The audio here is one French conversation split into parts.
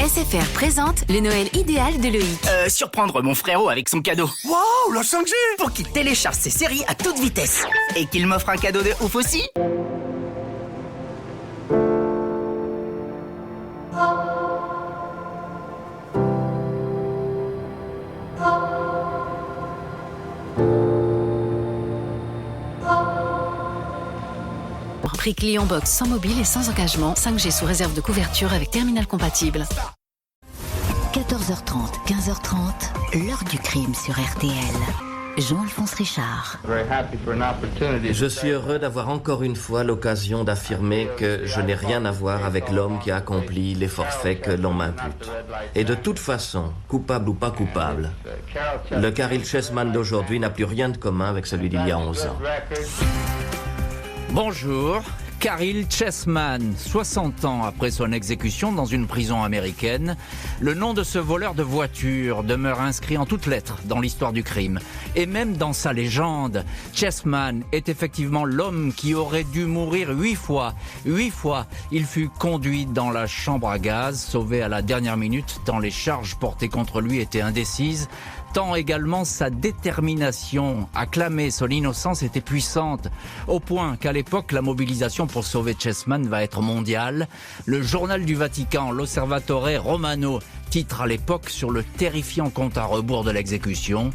SFR présente le Noël idéal de Loïc. Surprendre mon frérot avec son cadeau. Waouh, la 5G! Pour qu'il télécharge ses séries à toute vitesse. Et qu'il m'offre un cadeau de ouf aussi. Prix client box sans mobile et sans engagement, 5G sous réserve de couverture avec terminal compatible. 14h30, 15h30, l'heure du crime sur RTL. Jean-Alphonse Richard. Je suis heureux d'avoir encore une fois l'occasion d'affirmer que je n'ai rien à voir avec l'homme qui a accompli les forfaits que l'on m'impute. Et de toute façon, coupable ou pas coupable, le Caryl Chessman d'aujourd'hui n'a plus rien de commun avec celui d'il y a 11 ans. Bonjour, Caryl Chessman, 60 ans après son exécution dans une prison américaine, le nom de ce voleur de voitures demeure inscrit en toutes lettres dans l'histoire du crime. Et même dans sa légende, Chessman est effectivement l'homme qui aurait dû mourir 8 fois. 8 fois, il fut conduit dans la chambre à gaz, sauvé à la dernière minute tant les charges portées contre lui étaient indécises. Tant également sa détermination à clamer son innocence était puissante, au point qu'à l'époque, la mobilisation pour sauver Chessman va être mondiale. Le journal du Vatican, l'Osservatore Romano, titre à l'époque sur le terrifiant compte à rebours de l'exécution.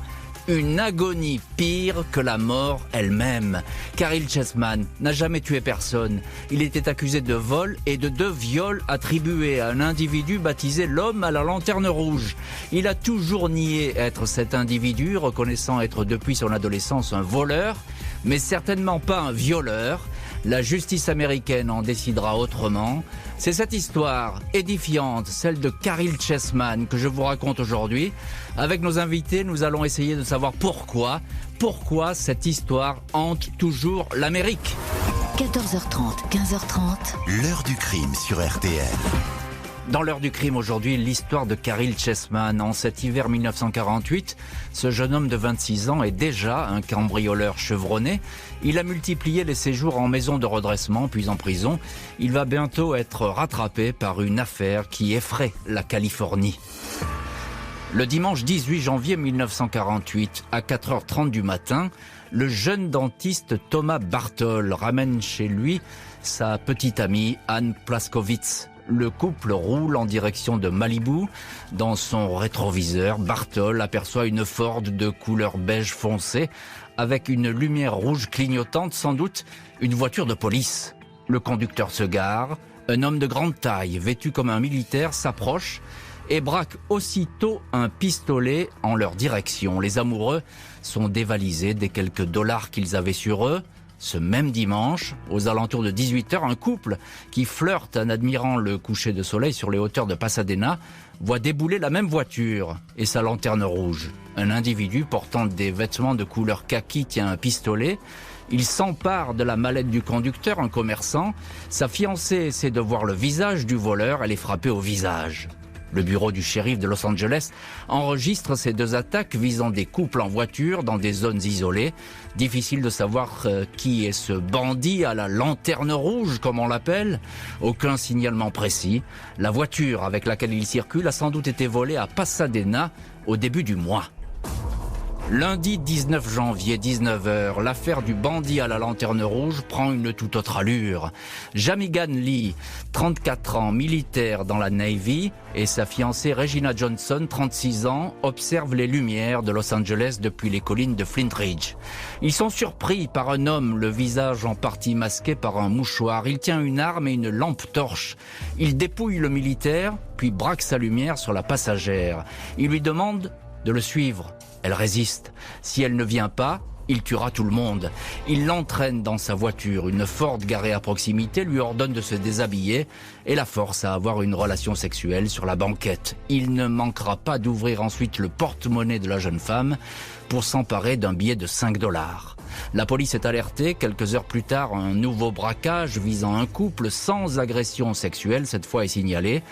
Une agonie pire que la mort elle-même. Caryl Chessman n'a jamais tué personne. Il était accusé de vol et de 2 viols attribués à un individu baptisé l'homme à la lanterne rouge. Il a toujours nié être cet individu, reconnaissant être depuis son adolescence un voleur, mais certainement pas un violeur. La justice américaine en décidera autrement. C'est cette histoire édifiante, celle de Caryl Chessman, que je vous raconte aujourd'hui. Avec nos invités, nous allons essayer de savoir pourquoi cette histoire hante toujours l'Amérique. 14h30, 15h30, L'heure du crime sur RTL. Dans l'heure du crime aujourd'hui, l'histoire de Caryl Chessman. En cet hiver 1948, ce jeune homme de 26 ans est déjà un cambrioleur chevronné. Il a multiplié les séjours en maison de redressement, puis en prison. Il va bientôt être rattrapé par une affaire qui effraie la Californie. Le dimanche 18 janvier 1948, à 4h30 du matin, le jeune dentiste Thomas Bartol ramène chez lui sa petite amie Anne Plaskowitz. Le couple roule en direction de Malibu. Dans son rétroviseur, Bartol aperçoit une Ford de couleur beige foncé avec une lumière rouge clignotante, sans doute une voiture de police. Le conducteur se gare. Un homme de grande taille, vêtu comme un militaire, s'approche et braque aussitôt un pistolet en leur direction. Les amoureux sont dévalisés des quelques dollars qu'ils avaient sur eux. Ce même dimanche, aux alentours de 18h, un couple qui flirte en admirant le coucher de soleil sur les hauteurs de Pasadena voit débouler la même voiture et sa lanterne rouge. Un individu portant des vêtements de couleur kaki tient un pistolet. Il s'empare de la mallette du conducteur, un commerçant. Sa fiancée essaie de voir le visage du voleur, elle est frappée au visage. Le bureau du shérif de Los Angeles enregistre ces 2 attaques visant des couples en voiture dans des zones isolées. Difficile de savoir qui est ce bandit à la lanterne rouge, comme on l'appelle. Aucun signalement précis. La voiture avec laquelle il circule a sans doute été volée à Pasadena au début du mois. Lundi 19 janvier, 19h, l'affaire du bandit à la lanterne rouge prend une toute autre allure. Jamigan Lee, 34 ans, militaire dans la Navy, et sa fiancée Regina Johnson, 36 ans, observent les lumières de Los Angeles depuis les collines de Flint Ridge. Ils sont surpris par un homme, le visage en partie masqué par un mouchoir. Il tient une arme et une lampe torche. Il dépouille le militaire, puis braque sa lumière sur la passagère. Il lui demande de le suivre. Elle résiste. Si elle ne vient pas, il tuera tout le monde. Il l'entraîne dans sa voiture. Une Ford garée à proximité lui ordonne de se déshabiller et la force à avoir une relation sexuelle sur la banquette. Il ne manquera pas d'ouvrir ensuite le porte-monnaie de la jeune femme pour s'emparer d'un billet de 5 $. La police est alertée. Quelques heures plus tard, un nouveau braquage visant un couple sans agression sexuelle, cette fois, est signalé.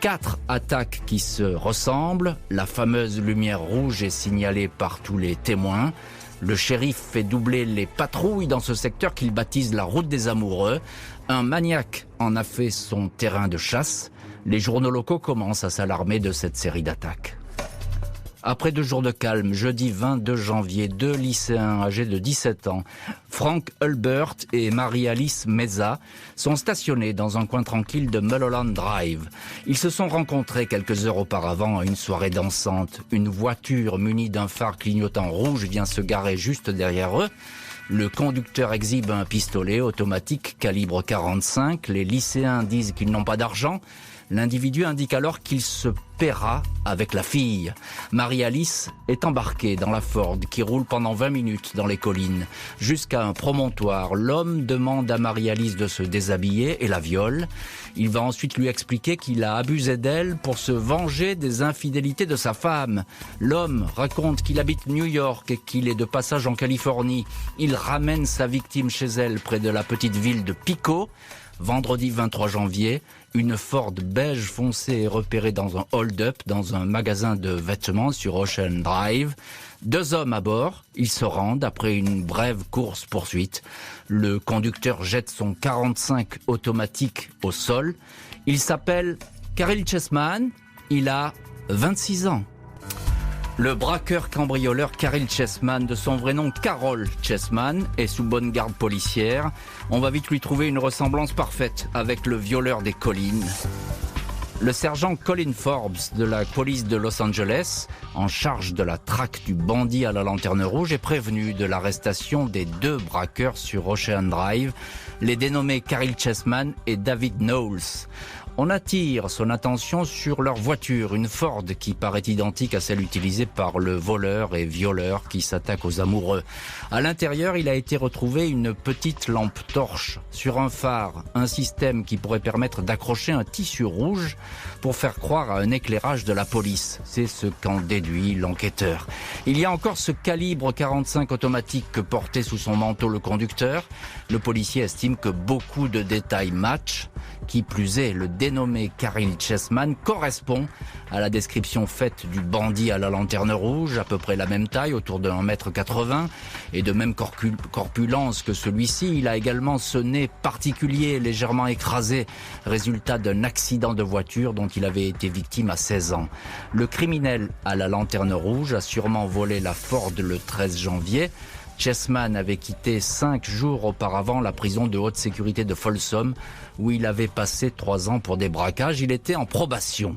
4 attaques qui se ressemblent. La fameuse lumière rouge est signalée par tous les témoins. Le shérif fait doubler les patrouilles dans ce secteur qu'il baptise la route des amoureux. Un maniaque en a fait son terrain de chasse. Les journaux locaux commencent à s'alarmer de cette série d'attaques. Après 2 jours de calme, jeudi 22 janvier, 2 lycéens âgés de 17 ans, Frank Hulbert et Marie-Alice Meza, sont stationnés dans un coin tranquille de Mulholland Drive. Ils se sont rencontrés quelques heures auparavant à une soirée dansante. Une voiture munie d'un phare clignotant rouge vient se garer juste derrière eux. Le conducteur exhibe un pistolet automatique calibre 45. Les lycéens disent qu'ils n'ont pas d'argent. L'individu indique alors qu'il se paiera avec la fille. Marie-Alice est embarquée dans la Ford qui roule pendant 20 minutes dans les collines. Jusqu'à un promontoire, l'homme demande à Marie-Alice de se déshabiller et la viole. Il va ensuite lui expliquer qu'il a abusé d'elle pour se venger des infidélités de sa femme. L'homme raconte qu'il habite New York et qu'il est de passage en Californie. Il ramène sa victime chez elle près de la petite ville de Pico. Vendredi 23 janvier, une Ford beige foncé est repérée dans un hold-up dans un magasin de vêtements sur Ocean Drive. 2 hommes à bord, ils se rendent après une brève course-poursuite. Le conducteur jette son 45 automatique au sol. Il s'appelle Caryl Chessman, il a 26 ans. Le braqueur cambrioleur Caryl Chessman, de son vrai nom Carroll Chessman, est sous bonne garde policière. On va vite lui trouver une ressemblance parfaite avec le violeur des collines. Le sergent Colin Forbes de la police de Los Angeles, en charge de la traque du bandit à la lanterne rouge, est prévenu de l'arrestation des 2 braqueurs sur Ocean Drive, les dénommés Caryl Chessman et David Knowles. On attire son attention sur leur voiture, une Ford qui paraît identique à celle utilisée par le voleur et violeur qui s'attaque aux amoureux. À l'intérieur, il a été retrouvé une petite lampe torche. Sur un phare, un système qui pourrait permettre d'accrocher un tissu rouge pour faire croire à un éclairage de la police. C'est ce qu'en déduit l'enquêteur. Il y a encore ce calibre 45 automatique que portait sous son manteau le conducteur. Le policier estime que beaucoup de détails matchent. Qui plus est, le dénommé Caryl Chessman correspond à la description faite du bandit à la lanterne rouge, à peu près la même taille, autour de 1,80 m, et de même corpulence que celui-ci. Il a également ce nez particulier, légèrement écrasé, résultat d'un accident de voiture dont il avait été victime à 16 ans. Le criminel à la lanterne rouge a sûrement volé la Ford le 13 janvier. Chessman avait quitté 5 jours auparavant la prison de haute sécurité de Folsom, où il avait passé 3 ans pour des braquages. Il était en probation.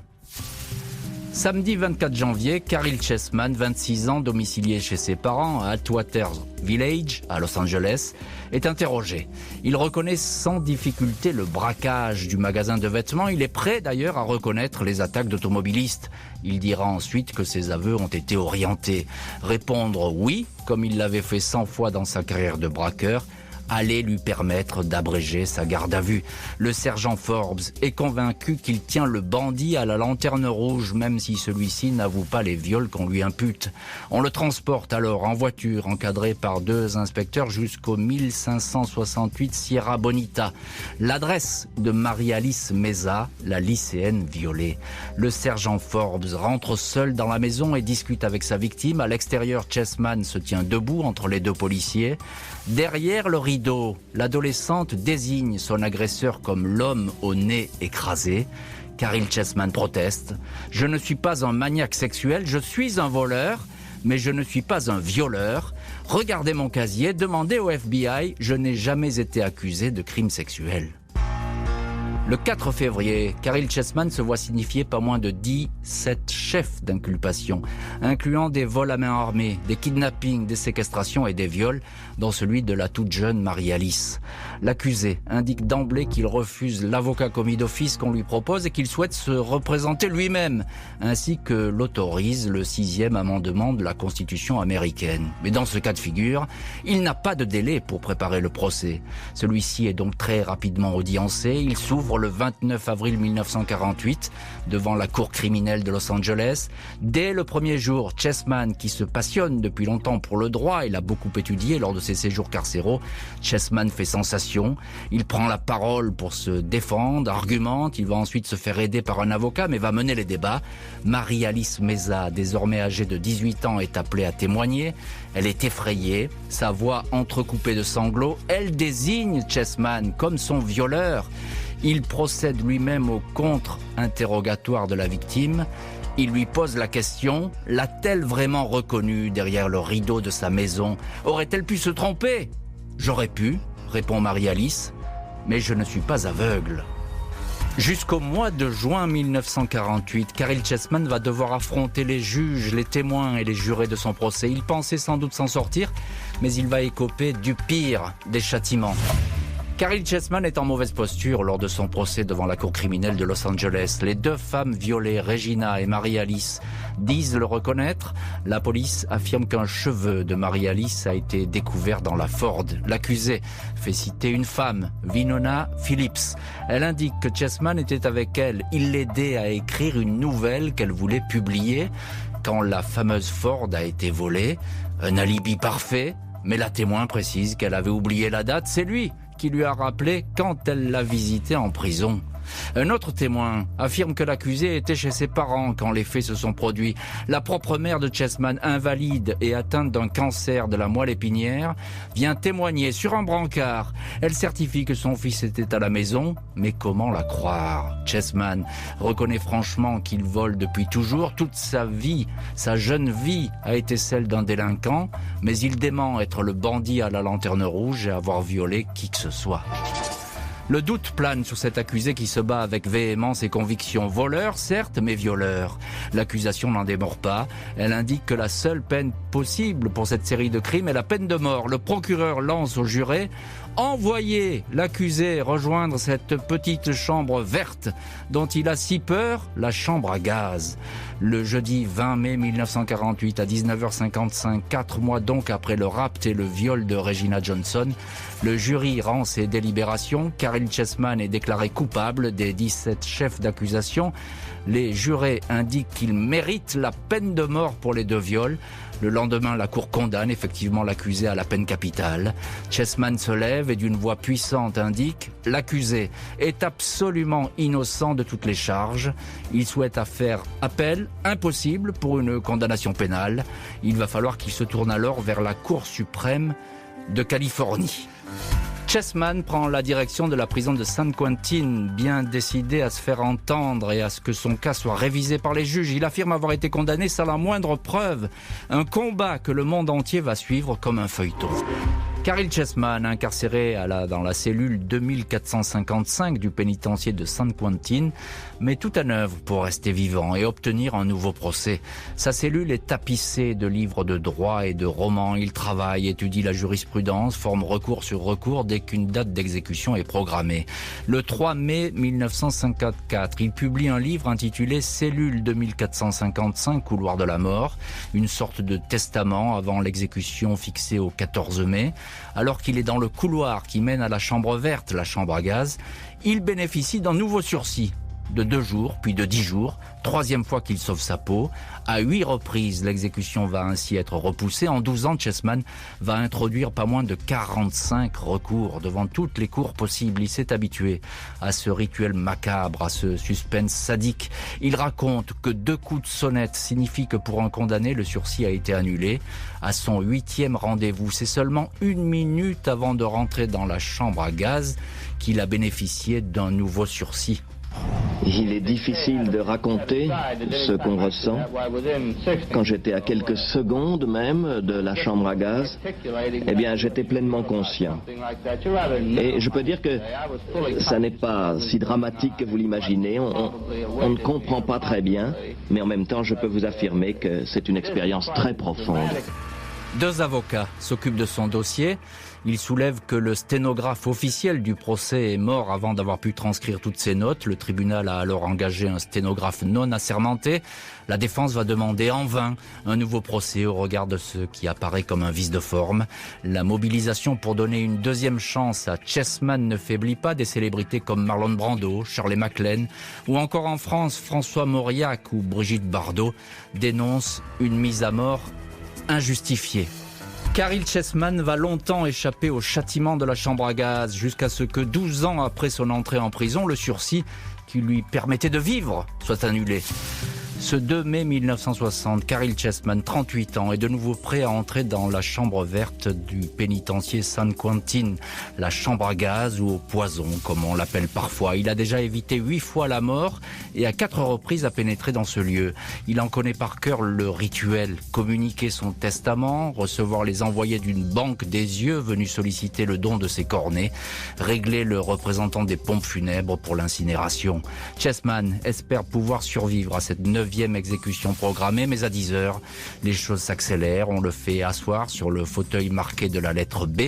Samedi 24 janvier, Caryl Chessman, 26 ans, domicilié chez ses parents à Atwater Village, à Los Angeles, est interrogé. Il reconnaît sans difficulté le braquage du magasin de vêtements. Il est prêt d'ailleurs à reconnaître les attaques d'automobilistes. Il dira ensuite que ses aveux ont été orientés. Répondre oui, comme il l'avait fait 100 fois dans sa carrière de braqueur, allait lui permettre d'abréger sa garde à vue. Le sergent Forbes est convaincu qu'il tient le bandit à la lanterne rouge, même si celui-ci n'avoue pas les viols qu'on lui impute. On le transporte alors en voiture, encadré par 2 inspecteurs, jusqu'au 1568 Sierra Bonita. L'adresse de Marie-Alice Meza, la lycéenne violée. Le sergent Forbes rentre seul dans la maison et discute avec sa victime. À l'extérieur, Chessman se tient debout entre les 2 policiers. Derrière le rideau, l'adolescente désigne son agresseur comme l'homme au nez écrasé. Caryl Chessman proteste. « Je ne suis pas un maniaque sexuel, je suis un voleur, mais je ne suis pas un violeur. Regardez mon casier, demandez au FBI, je n'ai jamais été accusé de crime sexuel. » Le 4 février, Caryl Chessman se voit signifier pas moins de 17 chefs d'inculpation, incluant des vols à main armée, des kidnappings, des séquestrations et des viols, dont celui de la toute jeune Marie-Alice. L'accusé indique d'emblée qu'il refuse l'avocat commis d'office qu'on lui propose et qu'il souhaite se représenter lui-même, ainsi que l'autorise le 6e amendement de la Constitution américaine. Mais dans ce cas de figure, il n'a pas de délai pour préparer le procès. Celui-ci est donc très rapidement audiencé. Il s'ouvre le 29 avril 1948 devant la cour criminelle de Los Angeles. Dès le premier jour, Chessman, qui se passionne depuis longtemps pour le droit et l'a beaucoup étudié lors de ses séjours carcéraux, Chessman fait sensation. Il prend la parole pour se défendre, argumente. Il va ensuite se faire aider par un avocat, mais va mener les débats. Marie-Alice Meza, désormais âgée de 18 ans, est appelée à témoigner. Elle est effrayée, sa voix entrecoupée de sanglots. Elle désigne Chessman comme son violeur. Il procède lui-même au contre-interrogatoire de la victime. Il lui pose la question, l'a-t-elle vraiment reconnue derrière le rideau de sa maison? Aurait-elle pu se tromper? J'aurais pu, répond Marie-Alice, mais je ne suis pas aveugle. Jusqu'au mois de juin 1948, Caryl Chessman va devoir affronter les juges, les témoins et les jurés de son procès. Il pensait sans doute s'en sortir, mais il va écoper du pire des châtiments. Caryl Chessman est en mauvaise posture lors de son procès devant la cour criminelle de Los Angeles. Les deux femmes violées, Regina et Marie-Alice, disent le reconnaître. La police affirme qu'un cheveu de Marie-Alice a été découvert dans la Ford. L'accusé fait citer une femme, Winona Phillips. Elle indique que Chessman était avec elle. Il l'aidait à écrire une nouvelle qu'elle voulait publier quand la fameuse Ford a été volée. Un alibi parfait, mais la témoin précise qu'elle avait oublié la date. C'est lui qui lui a rappelé quand elle l'a visité en prison. Un autre témoin affirme que l'accusé était chez ses parents quand les faits se sont produits. La propre mère de Chessman, invalide et atteinte d'un cancer de la moelle épinière, vient témoigner sur un brancard. Elle certifie que son fils était à la maison, mais comment la croire? Chessman reconnaît franchement qu'il vole depuis toujours. Toute sa vie, sa jeune vie, a été celle d'un délinquant, mais il dément être le bandit à la lanterne rouge et avoir violé qui que ce soit. Le doute plane sur cet accusé qui se bat avec véhémence et conviction. Voleur, certes, mais violeur. L'accusation n'en démord pas. Elle indique que la seule peine possible pour cette série de crimes est la peine de mort. Le procureur lance au juré « Envoyez l'accusé rejoindre cette petite chambre verte dont il a si peur, la chambre à gaz ». Le jeudi 20 mai 1948 à 19h55, 4 mois donc après le rapt et le viol de Regina Johnson, le jury rend ses délibérations. Caryl Chessman est déclaré coupable des 17 chefs d'accusation. Les jurés indiquent qu'il mérite la peine de mort pour les deux viols. Le lendemain, la cour condamne effectivement l'accusé à la peine capitale. Chessman se lève et d'une voix puissante indique « L'accusé est absolument innocent de toutes les charges. Il souhaite faire appel, impossible pour une condamnation pénale. Il va falloir qu'il se tourne alors vers la Cour suprême de Californie. » Chessman prend la direction de la prison de San Quentin, bien décidé à se faire entendre et à ce que son cas soit révisé par les juges. Il affirme avoir été condamné sans la moindre preuve. Un combat que le monde entier va suivre comme un feuilleton. Caryl Chessman, incarcéré dans la cellule 2455 du pénitencier de San Quentin, met tout en œuvre pour rester vivant et obtenir un nouveau procès. Sa cellule est tapissée de livres de droit et de romans. Il travaille, étudie la jurisprudence, forme recours sur recours dès qu'une date d'exécution est programmée. Le 3 mai 1954, il publie un livre intitulé « Cellule 2455, couloir de la mort », une sorte de testament avant l'exécution fixée au 14 mai. Alors qu'il est dans le couloir qui mène à la chambre verte, la chambre à gaz, il bénéficie d'un nouveau sursis de 2 jours, puis de 10 jours, 3e fois qu'il sauve sa peau. À 8 reprises, l'exécution va ainsi être repoussée. En 12 ans, Chessman va introduire pas moins de 45 recours devant toutes les cours possibles. Il s'est habitué à ce rituel macabre, à ce suspense sadique. Il raconte que 2 coups de sonnette signifient que pour un condamné, le sursis a été annulé. À son 8e rendez-vous, c'est seulement 1 minute avant de rentrer dans la chambre à gaz qu'il a bénéficié d'un nouveau sursis. Il est difficile de raconter ce qu'on ressent. Quand j'étais à quelques secondes même de la chambre à gaz, eh bien j'étais pleinement conscient. Et je peux dire que ça n'est pas si dramatique que vous l'imaginez. On ne comprend pas très bien, mais en même temps je peux vous affirmer que c'est une expérience très profonde. 2 avocats s'occupent de son dossier. Il soulève que le sténographe officiel du procès est mort avant d'avoir pu transcrire toutes ses notes. Le tribunal a alors engagé un sténographe non assermenté. La défense va demander en vain un nouveau procès au regard de ce qui apparaît comme un vice de forme. La mobilisation pour donner une 2e chance à Chessman ne faiblit pas. Des célébrités comme Marlon Brando, Shirley MacLaine ou encore en France François Mauriac ou Brigitte Bardot dénoncent une mise à mort injustifiée. Caryl Chessman va longtemps échapper au châtiment de la chambre à gaz jusqu'à ce que 12 ans après son entrée en prison, le sursis qui lui permettait de vivre soit annulé. Ce 2 mai 1960, Caryl Chessman, 38 ans, est de nouveau prêt à entrer dans la chambre verte du pénitencier San Quentin, la chambre à gaz ou au poison, comme on l'appelle parfois. Il a déjà évité 8 fois la mort et à 4 reprises a pénétré dans ce lieu. Il en connaît par cœur le rituel, communiquer son testament, recevoir les envoyés d'une banque des yeux venus solliciter le don de ses cornets, régler le représentant des pompes funèbres pour l'incinération. Chessman espère pouvoir survivre à cette 9e exécution programmée, mais à 10h, les choses s'accélèrent. On le fait asseoir sur le fauteuil marqué de la lettre B,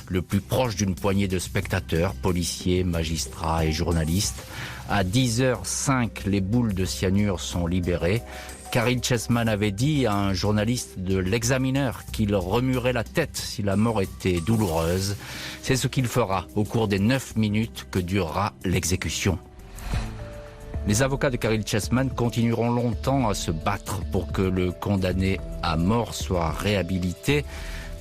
le plus proche d'une poignée de spectateurs, policiers, magistrats et journalistes. À 10h05, les boules de cyanure sont libérées. Caryl Chessman avait dit à un journaliste de l'Examiner qu'il remuerait la tête si la mort était douloureuse. C'est ce qu'il fera au cours des 9 minutes que durera l'exécution. Les avocats de Caryl Chessman continueront longtemps à se battre pour que le condamné à mort soit réhabilité,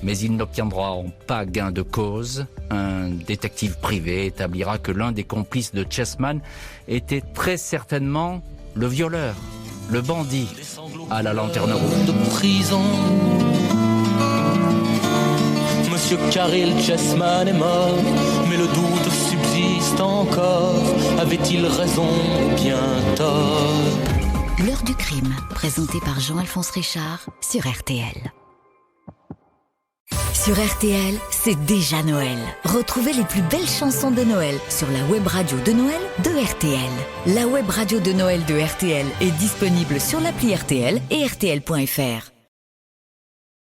mais ils n'obtiendront pas gain de cause. Un détective privé établira que l'un des complices de Chessman était très certainement le violeur, le bandit à la lanterne rouge. De prison. Monsieur Caryl Chessman est mort, mais le doute subsiste encore. Avait-il raison ou bien tort? L'heure du crime, présenté par Jean-Alphonse Richard sur RTL. Sur RTL, c'est déjà Noël. Retrouvez les plus belles chansons de Noël sur la web radio de Noël de RTL. La web radio de Noël de RTL est disponible sur l'appli RTL et RTL.fr.